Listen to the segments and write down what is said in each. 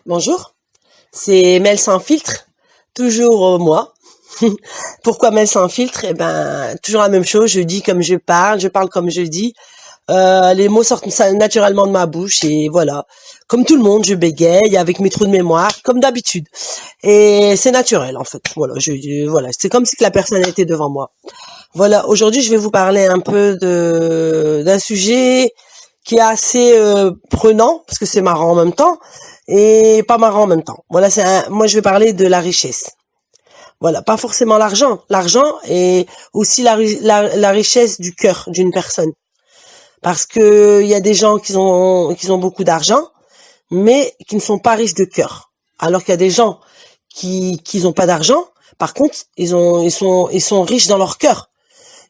Bonjour, c'est Mel sans filtre, toujours moi. Pourquoi Mel sans filtre? Eh ben, toujours la même chose, je dis comme je parle comme je dis. Les mots sortent naturellement de ma bouche et voilà. Comme tout le monde, je bégaye avec mes trous de mémoire, comme d'habitude. Et c'est naturel en fait. Voilà, c'est comme si que la personne était devant moi. Voilà, aujourd'hui je vais vous parler un peu d'un sujet qui est assez prenant parce que c'est marrant en même temps et pas marrant en même temps. Voilà, moi je vais parler de la richesse. Voilà, pas forcément l'argent. L'argent est aussi la richesse du cœur d'une personne. Parce que il y a des gens qui ont beaucoup d'argent, mais qui ne sont pas riches de cœur. Alors qu'il y a des gens qui n'ont pas d'argent, par contre, ils sont riches dans leur cœur.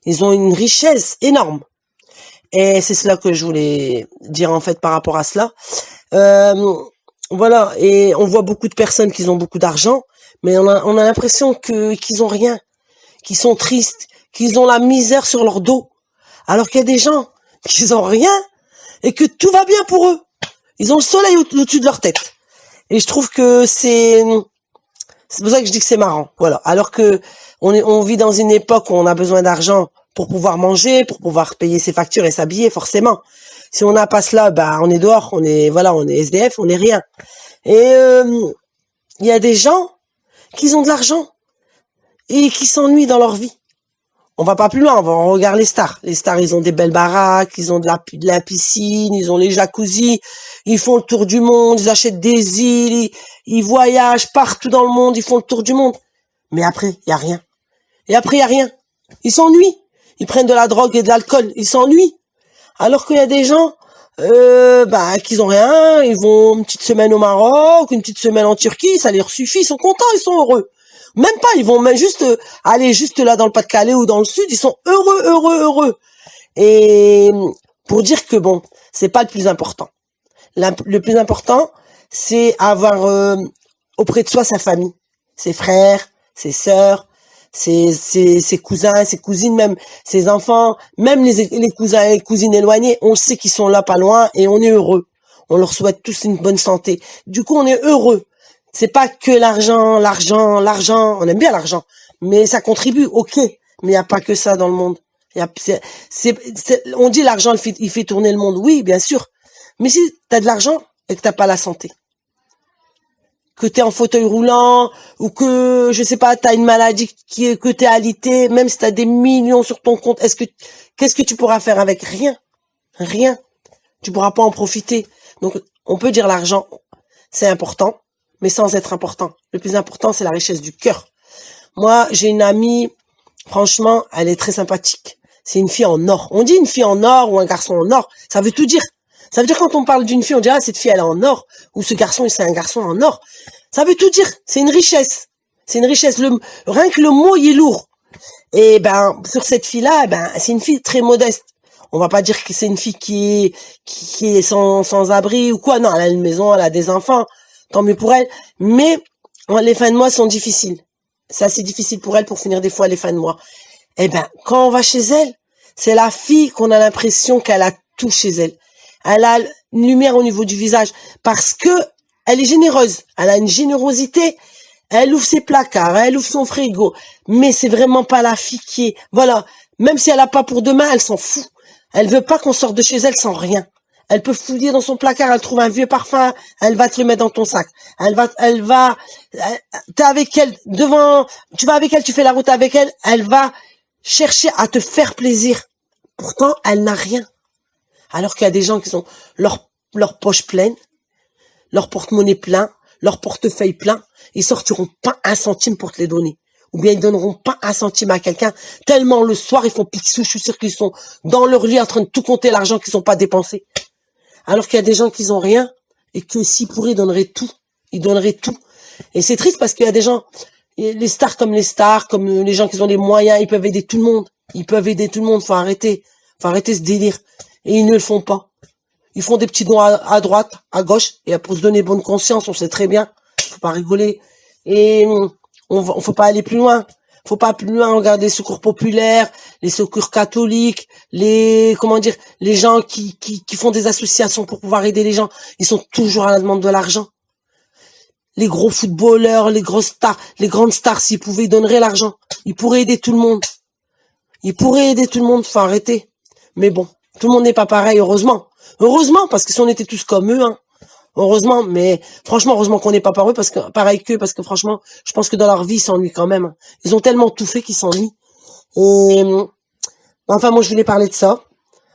Ils ont une richesse énorme. Et c'est cela que je voulais dire en fait par rapport à cela. Euh, voilà, et on voit beaucoup de personnes qui ont beaucoup d'argent, mais on a l'impression qu'ils ont rien, qu'ils sont tristes, qu'ils ont la misère sur leur dos. Alors qu'il y a des gens qui ont rien et que tout va bien pour eux. Ils ont le soleil au-dessus de leur tête. Et je trouve que c'est pour ça que je dis que c'est marrant. Voilà. Alors que on vit dans une époque où on a besoin d'argent pour pouvoir manger, pour pouvoir payer ses factures et s'habiller, forcément. Si on n'a pas cela, bah, on est dehors, on est SDF, on est rien. Et, il y a des gens qui ont de l'argent et qui s'ennuient dans leur vie. On va pas plus loin, on regarde les stars. Les stars, ils ont des belles baraques, ils ont de la piscine, ils ont les jacuzzis, ils font le tour du monde, ils achètent des îles, ils voyagent partout dans le monde, ils font le tour du monde. Mais après, il y a rien. Et après, il y a rien. Ils s'ennuient. Ils prennent de la drogue et de l'alcool. Ils s'ennuient. Alors qu'il y a des gens, qui ont rien, ils vont une petite semaine au Maroc, une petite semaine en Turquie, ça leur suffit, ils sont contents, ils sont heureux. Même pas, ils vont même juste aller juste là dans le Pas-de-Calais ou dans le Sud, ils sont heureux, heureux, heureux. Et pour dire que bon, c'est pas le plus important. Le plus important, c'est avoir auprès de soi sa famille, ses frères, ses sœurs, ses cousins, ses cousines, même ses enfants, même les cousins et cousines éloignés, on sait qu'ils sont là pas loin et on est heureux. On leur souhaite tous une bonne santé. Du coup, on est heureux. C'est pas que l'argent, l'argent, l'argent. On aime bien l'argent, mais ça contribue, ok. Mais il n'y a pas que ça dans le monde. On dit l'argent, il fait tourner le monde. Oui, bien sûr. Mais si t'as de l'argent et que t'as pas la santé, que t'es en fauteuil roulant ou que je sais pas, t'as une maladie que t'es alité, même si t'as des millions sur ton compte, qu'est-ce que tu pourras faire avec? Rien, rien. Tu pourras pas en profiter. Donc on peut dire l'argent, c'est important, mais sans être important. Le plus important, c'est la richesse du cœur. Moi, j'ai une amie, franchement, elle est très sympathique. C'est une fille en or. On dit une fille en or ou un garçon en or, ça veut tout dire. Ça veut dire quand on parle d'une fille, on dit ah cette fille elle est en or ou ce garçon c'est un garçon en or. Ça veut tout dire. C'est une richesse. C'est une richesse. Rien que le mot il est lourd. Et ben sur cette fille-là, ben c'est une fille très modeste. On va pas dire que c'est une fille qui est sans abri ou quoi. Non, elle a une maison, elle a des enfants. Tant mieux pour elle. Mais les fins de mois sont difficiles. C'est assez difficile pour elle pour finir des fois les fins de mois. Eh ben quand on va chez elle, c'est la fille qu'on a l'impression qu'elle a tout chez elle. Elle a une lumière au niveau du visage parce que elle est généreuse. Elle a une générosité. Elle ouvre ses placards, elle ouvre son frigo. Mais c'est vraiment pas la fille qui est, voilà. Même si elle a pas pour demain, elle s'en fout. Elle veut pas qu'on sorte de chez elle sans rien. Elle peut fouiller dans son placard, elle trouve un vieux parfum, elle va te le mettre dans ton sac. T'es avec elle tu vas avec elle, tu fais la route avec elle, elle va chercher à te faire plaisir. Pourtant, elle n'a rien. Alors qu'il y a des gens qui ont leur poche pleine, leur porte-monnaie plein, leur portefeuille plein, ils sortiront pas un centime pour te les donner. Ou bien ils donneront pas un centime à quelqu'un, tellement le soir ils font pixou, je suis sûr qu'ils sont dans leur lit en train de tout compter l'argent qu'ils n'ont pas dépensé. Alors qu'il y a des gens qui ont rien, et que s'ils pourraient, ils donneraient tout. Et c'est triste parce qu'il y a des gens, les stars, comme les gens qui ont les moyens, ils peuvent aider tout le monde. Ils peuvent aider tout le monde, faut arrêter ce délire. Et ils ne le font pas. Ils font des petits dons à droite, à gauche, et pour se donner bonne conscience, on sait très bien. Faut pas rigoler. Et faut pas aller plus loin. Faut pas plus loin regarder les secours populaires, les secours catholiques, les gens qui font des associations pour pouvoir aider les gens. Ils sont toujours à la demande de l'argent. les gros footballeurs, les grosses stars, les grandes stars, s'ils pouvaient, ils donneraient l'argent. Ils pourraient aider tout le monde. Ils pourraient aider tout le monde, faut arrêter. Mais bon, tout le monde n'est pas pareil, heureusement. Heureusement, parce que si on était tous comme eux, hein, heureusement, mais franchement, heureusement qu'on n'est pas pareil qu'eux, parce que franchement, je pense que dans leur vie, ils s'ennuient quand même. Ils ont tellement tout fait qu'ils s'ennuient. Et enfin, moi, je voulais parler de ça,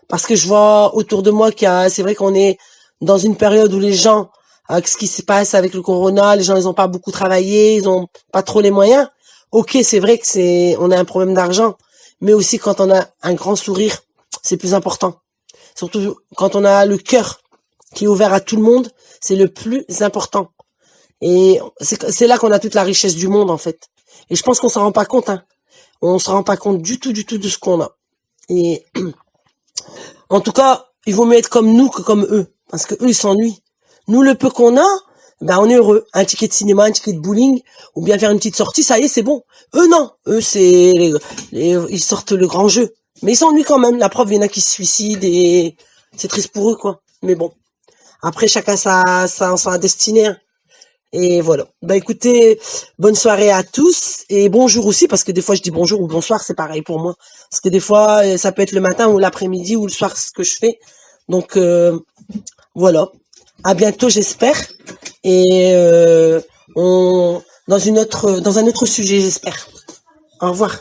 parce que je vois autour de moi c'est vrai qu'on est dans une période où les gens, avec ce qui se passe avec le corona, les gens, ils ont pas beaucoup travaillé, ils ont pas trop les moyens. Ok, c'est vrai que on a un problème d'argent, mais aussi quand on a un grand sourire, c'est plus important. Surtout quand on a le cœur qui est ouvert à tout le monde, c'est le plus important. Et c'est là qu'on a toute la richesse du monde, en fait. Et je pense qu'on s'en rend pas compte, hein. On se rend pas compte du tout de ce qu'on a. Et en tout cas, il vaut mieux être comme nous que comme eux, parce que eux ils s'ennuient. Nous, le peu qu'on a, ben on est heureux. Un ticket de cinéma, un ticket de bowling, ou bien faire une petite sortie, ça y est, c'est bon. Eux non, eux ils sortent le grand jeu, mais ils s'ennuient quand même. La preuve, il y en a qui se suicident et c'est triste pour eux, quoi. Mais bon, après chacun sa destinée, hein. Et voilà. Bah écoutez, bonne soirée à tous et bonjour aussi parce que des fois je dis bonjour ou bonsoir, c'est pareil pour moi. Parce que des fois ça peut être le matin ou l'après-midi ou le soir ce que je fais. Donc voilà. À bientôt j'espère et on dans un autre sujet j'espère. Au revoir.